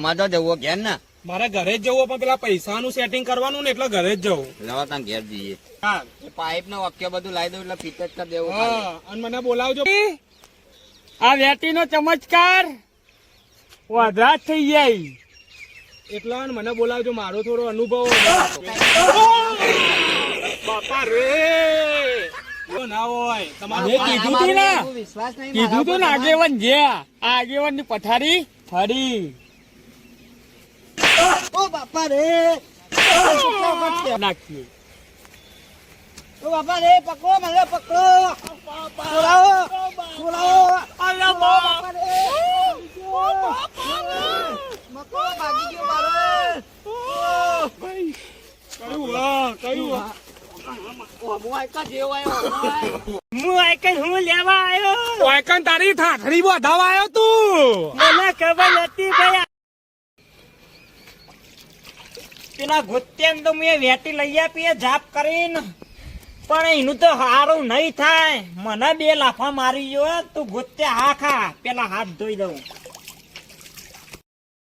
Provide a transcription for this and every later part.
તમારે તો જવું ઘેર ને? મારે ઘરે જ જવું પણ પેલા પૈસાનું સેટિંગ કરવાનું ને એટલે ઘરે જ જવું. લાવો ત્યાં ઘેર જઈએ. હા પાઇપ ને વાક્ય બધું લાવી દઉં એટલે ફિટ જ કરી દેવું. હા અને મને બોલાવજો. આ વેટી નો ચમત્કાર વધરા જ થઈ જાય એટલા મને બોલાવજો, મારો થોડો અનુભવ. બાપા રે ના હોય તમારું. મેં કીધું તું ને, વિશ્વાસ નહીં કીધું તું ને આગેવાન જે આ આગેવાન ની પથારી ફરી ઓ બાપા રે નાખીએ. ઓ બાપા રે પકડો મને પકડો. બોલાવો બોલાવો. બાપા રે મકો ભાગી ગયો મારો. કયું હું આઈકન હું લેવા આવ્યો. વાયકન તારી ઠાઠડી વધાવા આવ્યો તું. મને ખબર નથી ભાઈ. પેલા ગોત્યાન તો મેં વેટી લઈ આપી જાપ કરીને, પણ એનું તો સારું નહીં થાય. મને 2 લાફા મારી ગયો. તું ગોત્યા હા ખા, પેલા હાથ ધોઈ દઉં.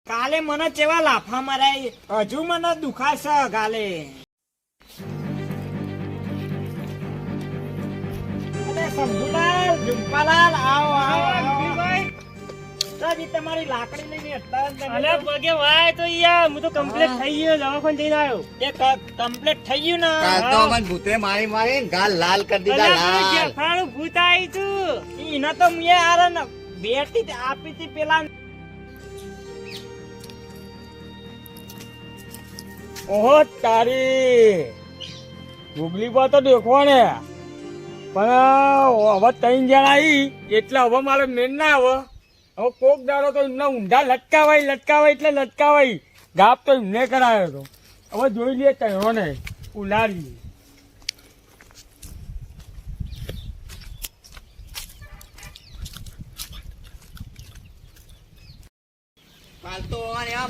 કાલે મને કેવા લાફા માર્યા, હજુ મને દુખાશે ગાલે. શંભુલાલ, ઝુંપાલાલ, આવો આવો ભાઈ. તમારી લાકડી લઈને પગે વાય તો યાર હું તો કમ્પ્લીટ થઈ ગયો. દવાખાને જઈને આવ્યો. એ કમ્પ્લીટ થઈ ગયું ને. કાલ તો મને ભૂતે મારી મારી ગાલ લાલ કરી દીધા. લાલ ફાળું ભૂત આવી તું. એના તો મેં આરે ને બેટી આપી હતી પેલા. ઓહો તારી ગુગલી પર તો દેખવા ને, પણ હવે 3 જણા આવી એટલે હવે મારે મેન ના આવે. હવે કોક દાડો તો એમના ઊંધા લટકાવાય એટલે લટકાવાય. ગાપ તો એમને કરાયો હતો. હવે જોઈ લઈએ તહેરો ને ઉલારી. કાલ તો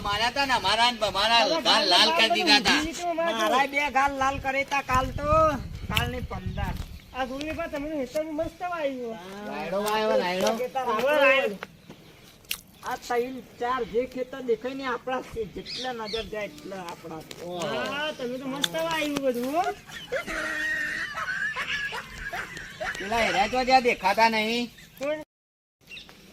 માર્યા હતા ને મારા ગાલ લાલ કરી દીધા હતા. મારા 2 ગાલ લાલ કરે તા કાલ તો. કાલ ની 15 આ ગુગલી પર તમને હેતર મસ્ત આવ્યો. લાયડો વાયો લાયડો. આ 3-4 જે ખેતર દેખાય ને આપણા જેટલા નજર જાય એટલા આપણા. હા તમે તો મસ્ત આવ્યું બધું હો. પેલા હેરા તો જ્યાં દેખાતા નહીં.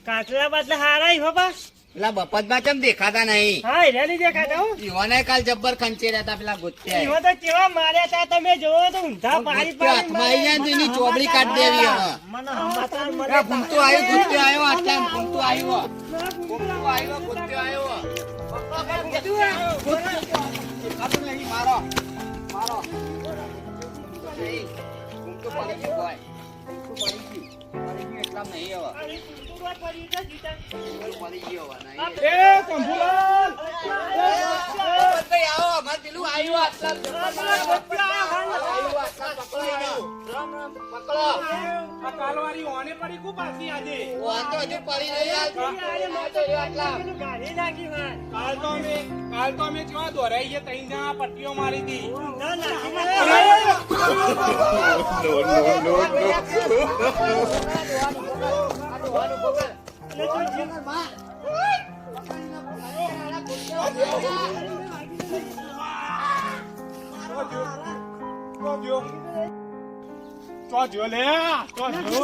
કાચલા બાટલા હારા હો બસ. પેલા બપતમાં ચમ દેખાતા નહીં. હા હેરા ની દેખાતા હો. ઈવોને કાલ જબ્બર ખંચેર્યા હતા પેલા ગુત્યા. એવો તો કેવા માર્યા તા તમે જોવો તો ઊંધા પાડી હાથમાં આવી જાય ને એની ચોબડી કાઢી દેવી હવે. મને હમાતા મને ગુંતો આવ્યો ગુત્યો આવ્યો આટલા ગુંતો આવ્યો. ગુત્યો આવ્યો. દેખાતું નહીં. મારો નહીં. ગુંતો પડી ગયો ભાઈ. ગુંતો પડી ગયું એટલા નહીં હવે. પડી ગયો હવે નહીં. એ શંભુલાલ આવો અમાર પેલું આવ્યું આટલા પકડો. આ કાલવારી ઓને પડી કુ પાછી આજે. આ તો હજુ પડી નહીં. આટલા કાલ તો અમે કેવા દોરાઈ ગયા 3 જણા પટ્ટીઓ મારી હતી. ચોજો લે ચોજો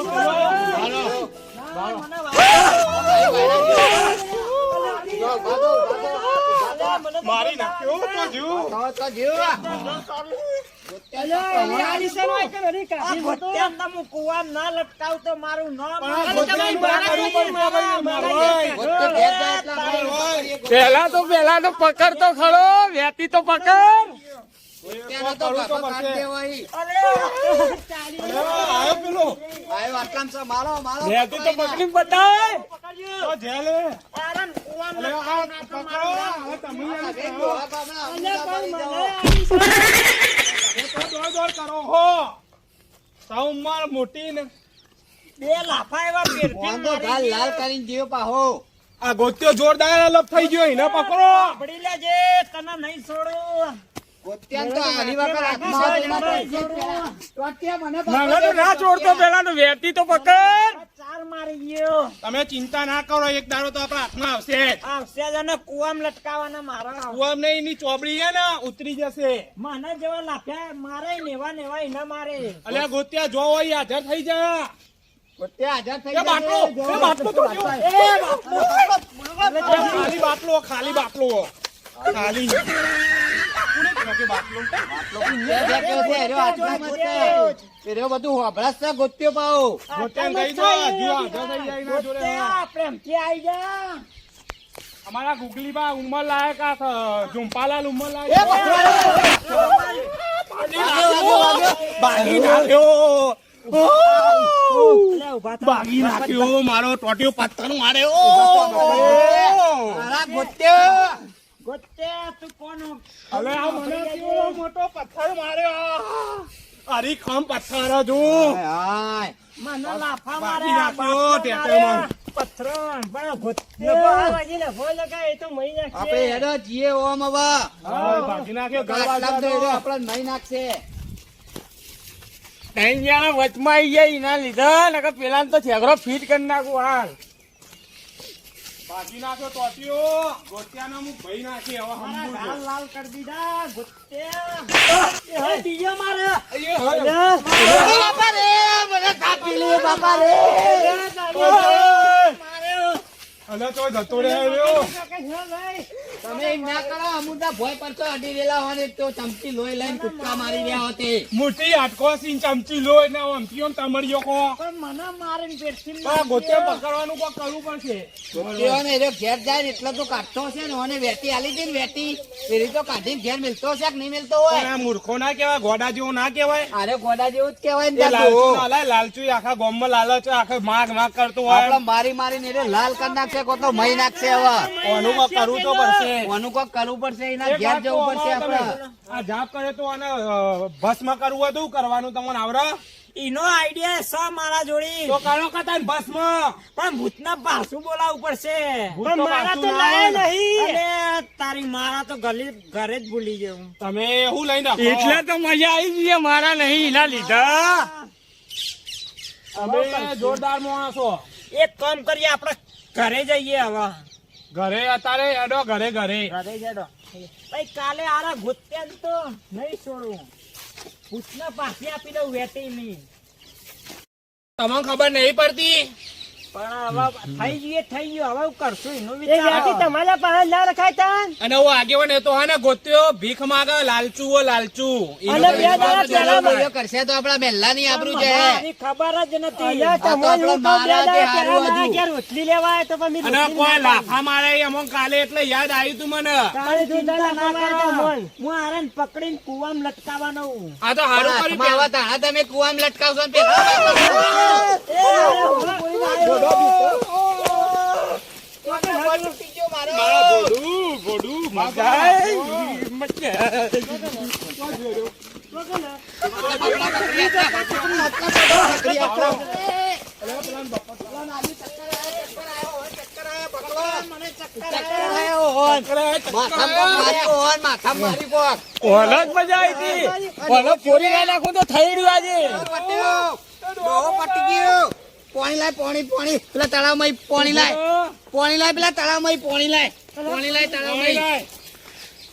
મારી નાખ્યો ચોજો. કુવા ના લટકાવ તો મારું નામ. પેલા તો પકડ તો ખરો. વેતી તો પકડ. વેતી તો પકડી બતાય. મોટી ને 2 લાફા એવા લાલ કરીને જીવ પાહો. આ ગોત્યો જોરદાર અલગ થઈ ગયો. એને પકડો. પડી લેજે તને નહીં છોડું. ગોત્યાને તો આલી વખત હાથમાં લઈને પડી ગયો પેલા. ગોત્યા મને મને તો ના છોડતો પેલા તો વેતી તો પકડ. ચાર મારી ગયો તમે ચિંતા ના કરો, એક દાડો તો આપણા હાથમાં આવશે. આવશે જ અને કુવામ લટકાવાના મારા કુવામ નહીં, એની ચોબડી છે ને ઉતરી જશે. મને જેવા લાફ્યા મારે નેવા નેવા એના મારે અલ્યા ગોત્યા જો હોય હાજર થઈ જા. ગોત્યા હાજર થઈ એ બાટલો, જશે. એ બાટલો તો જો. ખાલી બાટલો, ખાલી બાટલો, ખાલી. કોને કીધું કે બાટલો? બે કેવો છે, એરો હાથમાં છે. એરો બધું હોભળાશ છે, ગોત્યો પાઉ. ગોત્યાને કહી દો, હજુ હાજર થઈ જાય એના જોડે. પ્રેમથી આવી જા અમારા ગુગલી બા ઉંમર લાયક આ ઝુંપાલાલ ઉંમર એ લાયક બાગી નાખ્યો. બાગી નાખ્યો મારો ટોટિયો પથ્થર માર્યો. મારા ગોત્યો. ગોતે તું કોણ હવે આ મને કેવો મોટો પથ્થર માર્યો. અરે ખમ પથ્થર જો હાય. મને લાફા બાકી મારે નાખ્યો ટેટરમાં. પથ્થરો પણ ગોતે વાગીને ભોય લગાય તો મહી નાખશે આપણે હેડો જીએ ઓમ હવે. હવે બાકી નાખ્યો આટલા તો એરો ગળવા આપણને નહીં નાખશે. ત્રણ જણા વચમાં આવી જાય એના લીધા નકર પેલા તો છેગરો ફીટ કરી નાખું હાલ. બાકી નાખ્યો ટોટિયો. ગોત્યાનો હું ભાઈ નાખી હવે મારા હંબુ ગાલ જો. લાલ કરી દીધા ગોતે એ બીજો મારે બાપા રે, મને કાપી લે બાપા રે. અને તો જતો રહ્યો. તમે એમ ના કરો, અમુકના ભોય પર તો અડી રેલા હોય ને તો ચમચી લોહી લઈને કૂદકા મારી રહ્યા હોતે. મોટી હાટકો સીન ચમચી લો એટલે અમથીઓ ને તમારીઓ કો. પણ મને મારીને પેટથી તો આ ગોત્યા પકડવાનું કોઈ કરવું પડશે. ગોત્યોને એરો ઘેર જાય ને એટલો તો કાઢતો હશે ને. ઓને વેટી આલી હતી ને વેટી એરી તો કાઢીને ઘેર મિલતો હશે કે નહીં મિલતો પણ હોય. આ મૂર્ખો ના કહેવાય, ગોડા જેવો ના કહેવાય. અરે ગોડા જેવું જ કહેવાય ને એ લાલચુ દાદુ. ના લાય, લાલચુ આખા ગામમાં લાલચ આખા માગ માગ કરતો હોય. આપડે મારી મારીને એરો લાલ કરી નાખશે, કો તો મહી નાખશે. હવે કોનું કોક કરવું તો પડશે. કોનું કોક કરવું પડશે, એના એક ઘેર વાત કહો, જવું પડશે અમારે આપડે. તમે આ જાપ કરે તો આને ભસ્મ કરવું હતું કરવાનું તમને આવડે એનો આઈડિયા છે મારા જોડી તો કરો કતા ભસ્મ. પણ ભૂતના પાછું બોલાવવું પડશે ભૂત તો પાછું ના આવે ને. અરે તારી મારા તો ઘરે જ ભૂલી ગયું તમે શું લઈને રાખો? એટલે તો મજા આવી ગઈ મારા નહીં એના લીધા. તમે જોરદાર માણસો. એક કામ કરીએ આપણે ઘરે જઈએ હવે ઘરે અત્યારે હેડો ઘરે ઘરે. ઘરે જડો ભાઈ કાલે આરા ભૂત્યાન તો નહીં છોડવું ભૂતના પાછી આપી દઉં વેટી નહીં તમને ખબર નહીં પડતી. પણ હવે થઈ ગયું હવે હું કરશું એનું વિચાર તમારા પાસે ના રખાય તા અને હું આગેવાન હતો હે ને ગોત્યો ભીખ માંગે લાલચુ ઓ લાલચુ. અને બે દાડા પેલો બોલ્યો કરશે તો આપડા મહેલા ની આબરૂ છે. મારી ખબર જ નથી આ તો આપડે મારા જે હારું હતું. રોટલી લેવા આવ્યો તો પણ મેં અને રોટલી કોઈ ના લાફા મારે અમુક કાલે એટલે યાદ આવ્યું તું મને. તારે ચિંતા ના કરો. હું આને પકડીને કુવામાં લટકાવવાનો હું. આ તો હારું કર્યું હાથમાં આવા તાણા તમે કુવામાં લટકાવશો ને પેલા માથા મારી કોક ઓલગ મજા આવી હતી. ઓલગ પોરી ના નાખું તો થઈ રહ્યું આજે. ડોહો પટી ગયો. પાણી લાય પાણી પેલા તળાવમાં પાણી લાય પેલા તળાવમાં પાણી લાય તળાવમાં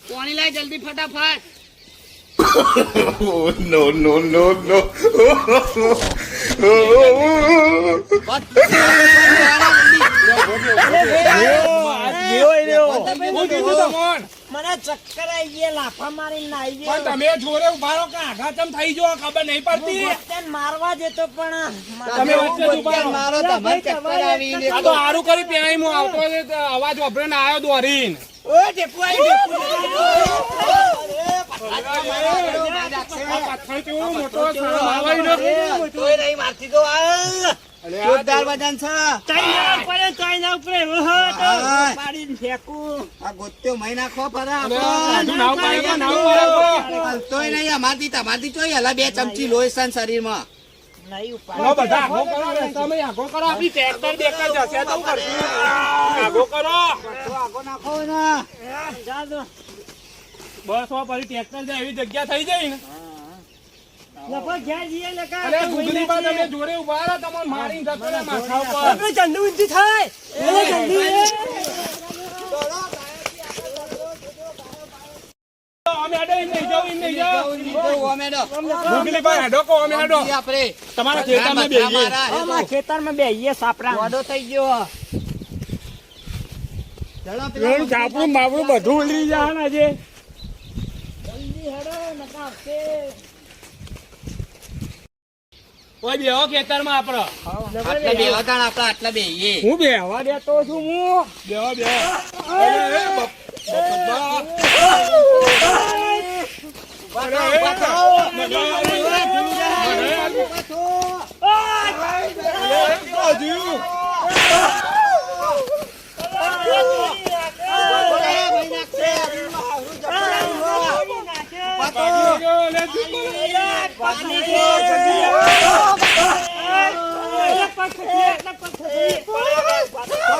પાણી લાય જલ્દી ફટાફટ. Oh, no, no, no, no. હું કીધું તમને. મને ચક્કર આવી ગયા લાફા મારીને નાઈ પણ ગયો તમે જોડે ઉભા રહો કે આઘા ચમ થઈ જો ખબર નહીં પડતી. ભૂત્યાને મારવા જતો પણ તમે વચ્ચે જ ઉભા રહો. મારો તમારે ચક્કર આવી ને આ તો હારું કર્યું ત્યાં હું આવતો હતો તો અવાજ વાપરીને આવ્યો દોરીને. ઓય ટેપુ આવી આ પથ્થર કેવો મોટો સામ આવે ને. તોય નહીં મારતી તો આ જોરદાર વજન છે. હા. પાડીને ફેંકું આ ગોત્યો મહી નાખો ફરા અને આપણો. હજુ નાવ પાડ્યો, નાવ પાડ્યો. હાલતોય નહીં અમારથી તમારથી ચોય હલા 2 ચમચી લોહી છે ને શરીરમાં. નહીં લો બધા આગો કરો રસ્તામાં આગો કરો. આપણી ટ્રેક્ટર બેક્ટર જશે તો હું કરશું. આગો કરો. તો આગો નાખો ને. જાદો બસ માં પછી ટ્રેક્ટર જાય એવી જગ્યા થઈ જાય ને. લપો ઘેર જઈએ ને કા અરે ગુગલી બા તમે જોડે ઉભા રહો, તમને મારીને જતો રહે માથા ઉપર. આપણે જંડુ ઊંચી થાય અમે હેડો, એમ નહીં જાઓ, એમ નહીં જાઓ. ઓમેડો. ગુગલી બા હેડો કો, અમે હેડો. આપણે તમારા ખેતરમાં બેસીએ. અમારા ખેતરમાં બેહીએ સાપરા વાડો થઈ ગયો. ચલો પેલા પેલું ઝાપડું બાપડું બધું ઉલરી જાય ને આજે. જલ્દી હેડો નકા આવશે ઓય બેહો ખેતરમાં આપડે. આટલા બેવા તાણ આપણે આટલા બેહીએ. હું બેહવા દેતો છું હું. બેહો બેહો.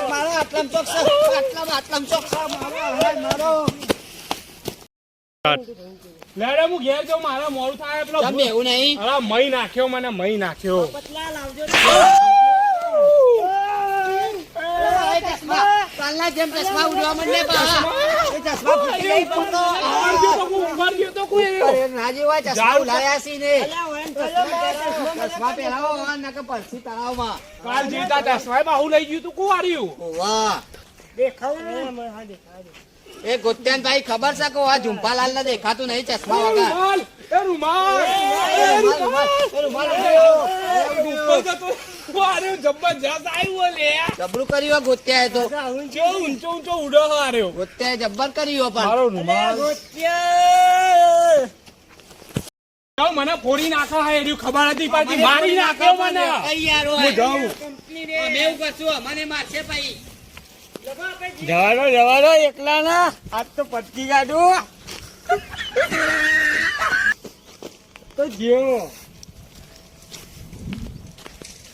મારો આટલામાં ચોક છે. આટલામાં ચોક છે. મારો લેડે હું ઘેર જાઉં, મારા મોડું થાય. પેલો તમે એવું નહીં. અરે મહી નાખ્યો, મને મહી નાખ્યો. પતલા લાવજો કાલના જેમ ચશ્મા ઉડવા માંડે પા. એ ચશ્મા ફૂટી જાય પડતો. ઊંઘાર ગયો તો કોઈ. અરે નાજી હોય ચશ્મા ઉલાયા સી ને. ચશ્મા ચશ્મા પહેરાવો નકર પરસી તળાવમાં. કાલ જીતા ચશ્મા બાહુ લઈ ગયું તું કુવાર્યું. વાહ એ ગોત્યાન ભાઈ ખબર છે કે આ ઝુંપાલાલ ને દેખાતું નહીં ચશ્મા વગર. રૂમાલ, એ રૂમાલ. ઉપર જતો કુવાર્યું જબરજસ્ત આવ્યું લે. જબરું કર્યું ગોત્યાએ તો. ઊંચો ઊંચો ઊંચો ઉડો હાર્યો. ગોત્યાએ જબ્બર કર્યું પણ. મારો રૂમાલ જાઉં, મને ફોડી નાખો હા એર્યું ખબર હતી પાછી મારી નાખ્યો મને. કઈ યાર હોય. હું જાઉં. અમે એવું કરશું અમને મારશે ભાઈ. જવા દો એકલા ના. આજ તો પટકી કાઢું તો જેવો.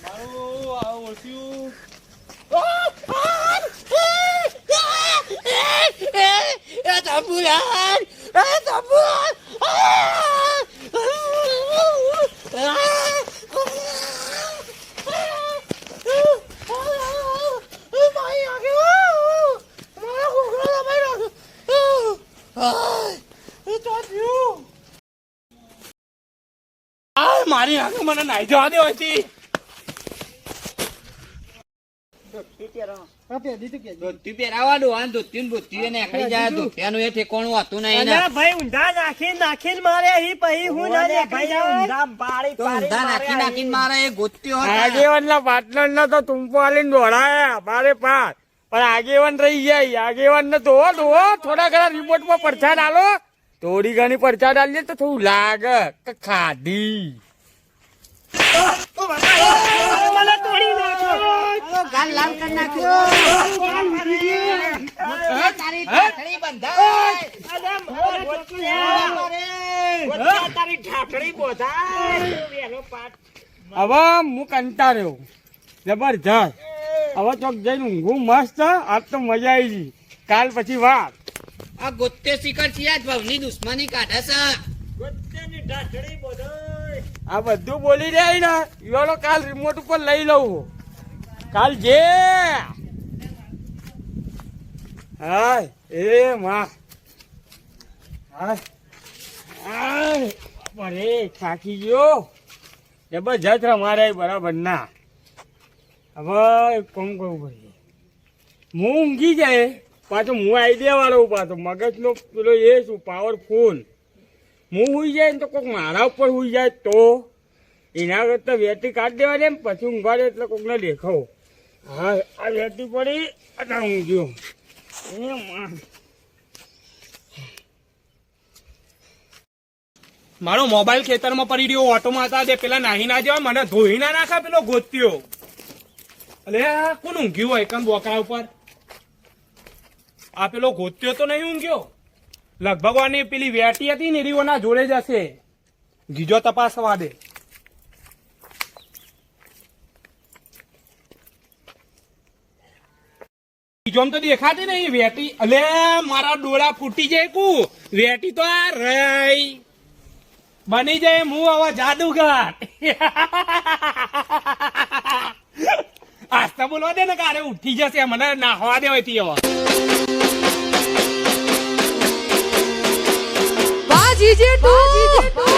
મારું આ ઓળખ્યું. એ તંબુરાન. એ તંબુરાન. આ મારી આંખો મને નાઈ જવા દે હતી. ધોતી પહેરાવાનું અને ધોતી બુદ્ધિ નીકળી જાય. ધોતિયાનું એ ઠેકોણું હતું નહીં ને. ભાઈ ઊંધા નાખીને મારે અહીં પછી હું ના દેખાઈ ઊંધા પાડી તો ઊંધા નાખી નાખીને મારે એ ગોત્યો હતો. આગેવાન ના પાર્ટનર ના તો ટૂંપો આલીને દોડાયા બારે પાર. પણ આગેવાન રહી જાય. આગેવાન ને ધોવો થોડા ઘણા રિમોટ માં પરછા ડાલો. થોડી ઘણી પરછા ડાલીએ તો થોડું લાગે કે ખાધી. મને તોડી નાખ્યો ગાલ લાલ કરી નાખ્યો. તારી ઠાઠડી બંધાય. તારી ઠાઠડી બોધાય વેલો પાટ હવે હું કંટાળ્યો જબરજસ્ત. હવે ચોક જઈને ઊંઘું મસ્ત. આજ તો મજા આવી ગઈ. કાલ પછી વાત. આ ગોત્યો શિખર છે આજ ભવની દુશ્મની કાઢે છે. ગોત્યાની ઠાઠડી બોધાય આ બધું બોલી રહ્યા ને ઈવાળો કાલ રિમોટ ઉપર લઈ લઉં. કાલ જે હાય એ માં હાય હાય અરે થાકી ગયો. જબરજસ્ત રમાડે બરાબર ના. હવે કોમ કરવું પડે. હું ઊંઘી જાય પાછો હું આઈડિયા વાળો પાછો મગજનો પેલો એ શું પાવરફુલ. હું હુઈ જાય ને તો કોઈક મારા ઉપર હુઈ જાય તો એના કરતા વેટી કાઢી દેવા દે પછી ઊંઘાડે એટલે કોકને દેખાવ. હા આ વેટી પડી અત્યારે ઊંઘ્યો. મારો મોબાઈલ ખેતરમાં પડી રહ્યો. ઓટોમાં હતા તે પેલા નાહી ના જવા મને ધોઈ ના નાખા પેલો ગોત્યો. અલે કોણ ઊંઘ્યું હોય કન બોકડા ઉપર? આ પેલો ગોત્યો તો નહીં ઊંઘ્યો. લગભગ આની પેલી વેટી હતી ને એરીઓના જોડે જ હશે. ગીજો તપાસવા દે. જોમ તો દેખાતી નહીં વેટી. અલે મારા ડોળા ફૂટી જાય કુ વેટી તો આ રહી બની જાય હું હવે જાદુગર. આસ્તા બોલવા દે ને કારે ઉઠી જશે મને નાહવા દે હોયથી હવે. વાજી જેટલું